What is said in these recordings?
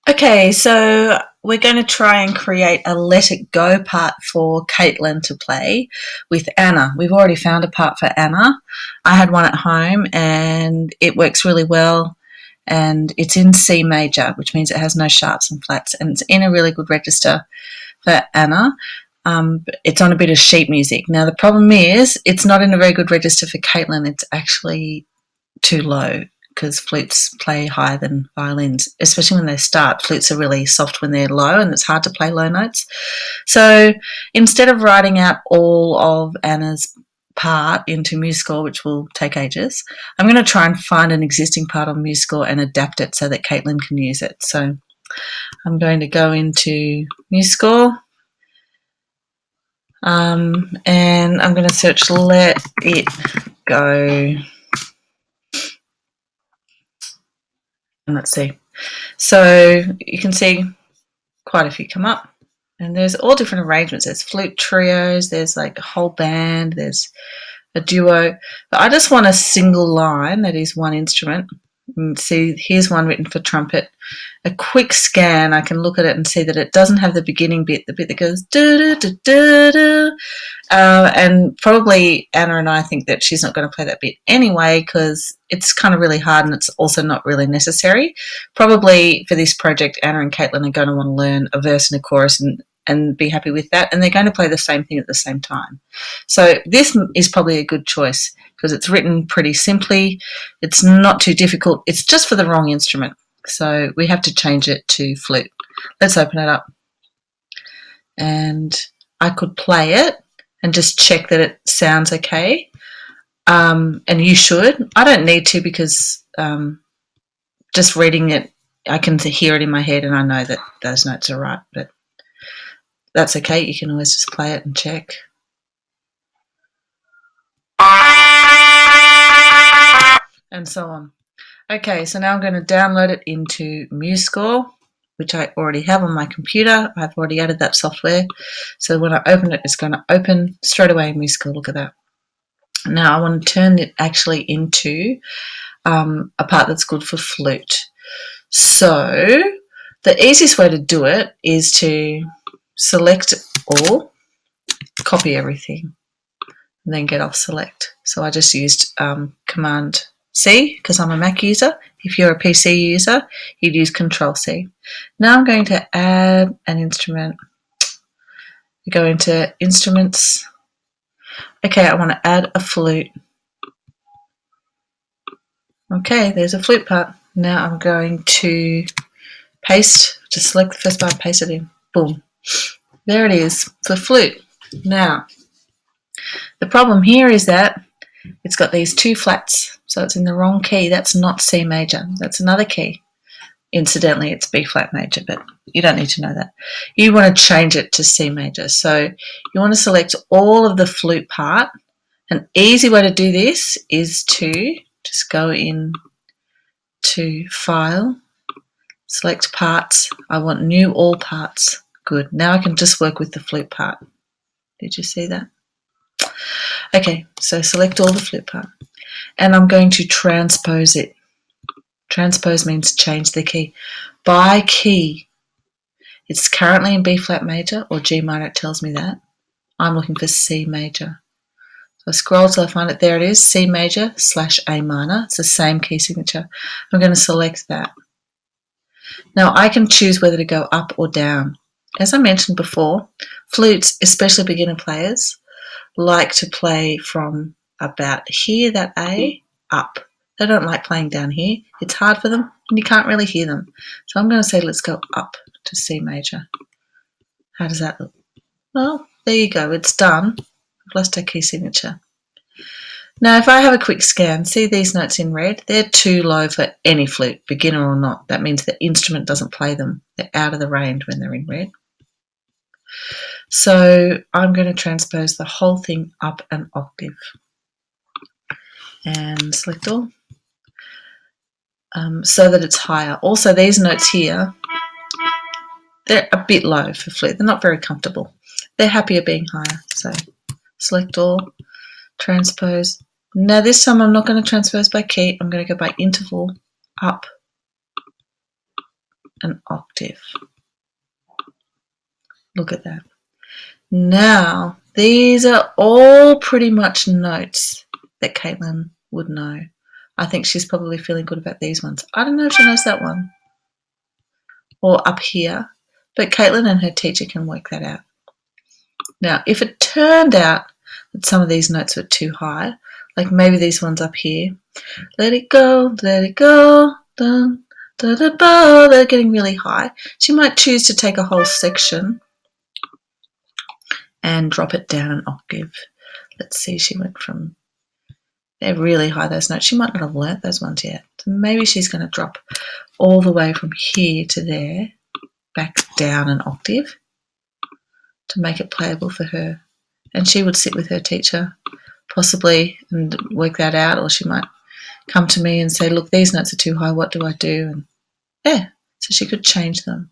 Okay, so we're going to try and create a Let It Go part for Caitlin to play with Anna. We've already found a part for Anna. I had one at home and it works really well, and it's in C major, which means it has no sharps and flats, and it's in a really good register for Anna. It's on a bit of sheet music. Now the problem is it's not in a very good register for Caitlin. It's actually too low because flutes play higher than violins, especially when they start. Flutes are really soft when they're low, and it's hard to play low notes. So instead of writing out all of Anna's part into MuseScore, which will take ages, I'm going to try and find an existing part on MuseScore and adapt it so that Caitlin can use it. So I'm going to go into MuseScore, and I'm going to search Let It Go. And let's see. So you can see quite a few come up, and there's all different arrangements. There's flute trios, there's like a whole band, there's a duo. But I just want a single line that is one instrument. And see, here's one written for trumpet. A quick scan, I can look at it and see that it doesn't have the beginning bit, the bit that goes do do do do do. And probably Anna and I think that she's not going to play that bit anyway because it's kind of really hard and it's also not really necessary. Probably for this project, Anna and Caitlin are going to want to learn a verse and a chorus and be happy with that, and they're going to play the same thing at the same time. So this is probably a good choice because it's written pretty simply. It's not too difficult. It's just for the wrong instrument. So we have to change it to flute. Let's open it up. And I could play it and just check that it sounds okay. And you should. I don't need to because just reading it, I can hear it in my head and I know that those notes are right. But that's okay. You can always just play it and check. And so on. Okay, so now I'm going to download it into MuseScore, which I already have on my computer. I've already added that software. So when I open it, it's going to open straight away in MuseScore. Look at that. Now I want to turn it actually into a part that's good for flute. So the easiest way to do it is to select all, copy everything, and then get off select. So I just used Command C because I'm a Mac user. If you're a PC user, you'd use Control C. Now I'm going to add an instrument. You go into Instruments. Okay, I want to add a flute. Okay, there's a flute part. Now I'm going to paste, just select the first bar, paste it in. Boom. There it is for flute. Now, the problem here is that it's got these two flats, so it's in the wrong key. That's not C major. That's another key. Incidentally, it's B flat major, but you don't need to know that. You want to change it to C major. So you want to select all of the flute part. An easy way to do this is to just go in to File, select Parts. I want New All Parts. Good. Now I can just work with the flute part. Did you see that? Okay, so select all the flute part. And I'm going to transpose it. Transpose means change the key. By key, it's currently in B flat major or G minor, it tells me that. I'm looking for C major. So I scroll till I find it. There it is, C major / A minor. It's the same key signature. I'm going to select that. Now I can choose whether to go up or down. As I mentioned before, flutes, especially beginner players, like to play from about here, that A, up. They don't like playing down here. It's hard for them and you can't really hear them. So I'm going to say let's go up to C major. How does that look? Well, there you go. It's done. I've lost our key signature. Now if I have a quick scan, see these notes in red? They're too low for any flute, beginner or not. That means the instrument doesn't play them. They're out of the range when they're in red. So I'm going to transpose the whole thing up an octave. And select all. So that it's higher. Also these notes here, they're a bit low for flute. They're not very comfortable. They're happier being higher. So select all, transpose. Now this time I'm not going to transpose by key. I'm going to go by interval up. an octave. Look at that. Now, these are all pretty much notes that Caitlin would know. I think she's probably feeling good about these ones. I don't know if she knows that one or up here, but Caitlin and her teacher can work that out. Now, if it turned out that some of these notes were too high, like maybe these ones up here, let it go, dun, da, da, da, they're getting really high. She might choose to take a whole section and drop it down an octave. Let's see, she went from, they're really high, those notes. She might not have learnt those ones yet. So maybe she's going to drop all the way from here to there, back down an octave to make it playable for her. And she would sit with her teacher possibly and work that out, or she might come to me and say, look, these notes are too high, what do I do? And yeah, so she could change them.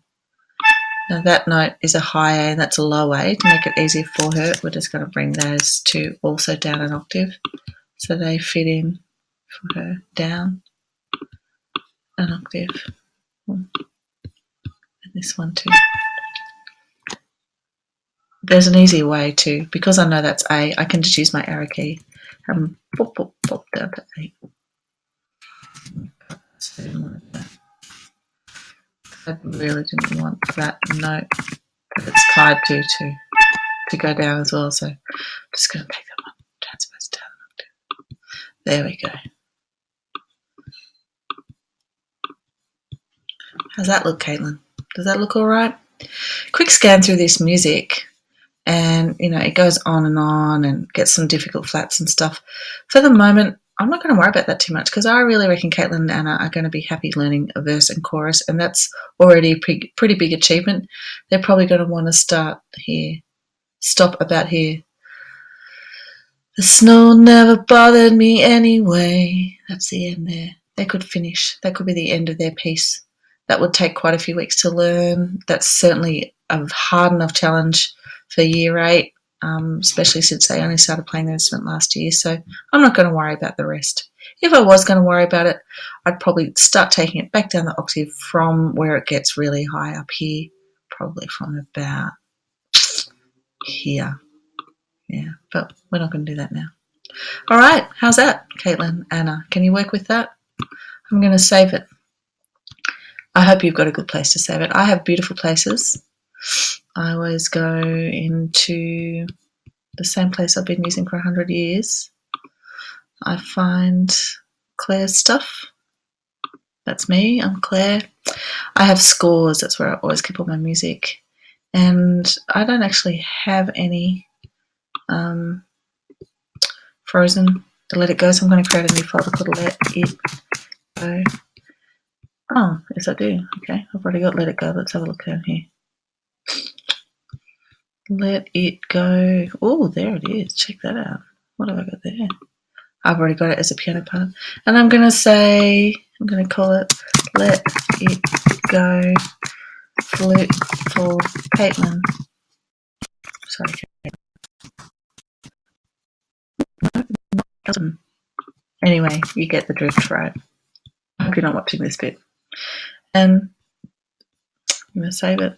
Now that note is a high A and that's a low A. To make it easier for her, we're just going to bring those two also down an octave so they fit in for her, down an octave. And this one too. There's an easy way too, because I know that's A, I can just use my arrow key and pop, pop, pop down to A. So I really didn't want that note that it's tied to go down as well, so I'm just going to take that one, transpose down an octave. There we go. How's that look, Caitlin? Does that look all right? Quick scan through this music, and you know it goes on and gets some difficult flats and stuff. For the moment, I'm not going to worry about that too much because I really reckon Caitlin and Anna are going to be happy learning a verse and chorus, and that's already a pretty big achievement. They're probably going to want to start here, stop about here. The snow never bothered me anyway. That's the end there. They could finish. That could be the end of their piece. That would take quite a few weeks to learn. That's certainly a hard enough challenge for year 8, especially since they only started playing the instrument last year. So I'm not going to worry about the rest. If I was going to worry about it, I'd probably start taking it back down the octave from where it gets really high up here, probably from about here. Yeah, but we're not going to do that now. All right, how's that, Caitlin, Anna? Can you work with that? I'm going to save it. I hope you've got a good place to save it. I have beautiful places. I always go into the same place I've been using for 100 years. I find Claire's stuff. That's me, I'm Claire. I have scores, that's where I always keep all my music. And I don't actually have any frozen to let it go, so I'm going to create a new folder called Let It Go. Oh, yes I do. Okay, I've already got Let It Go. Let's have a look down here. Let It Go. Oh, there it is. Check that out. What have I got there? I've already got it as a piano part. And I'm going to say, I'm going to call it Let It Go Flute for Caitlin. Sorry, Caitlin. Anyway, you get the drift, right? I hope you're not watching this bit. And I'm going to save it.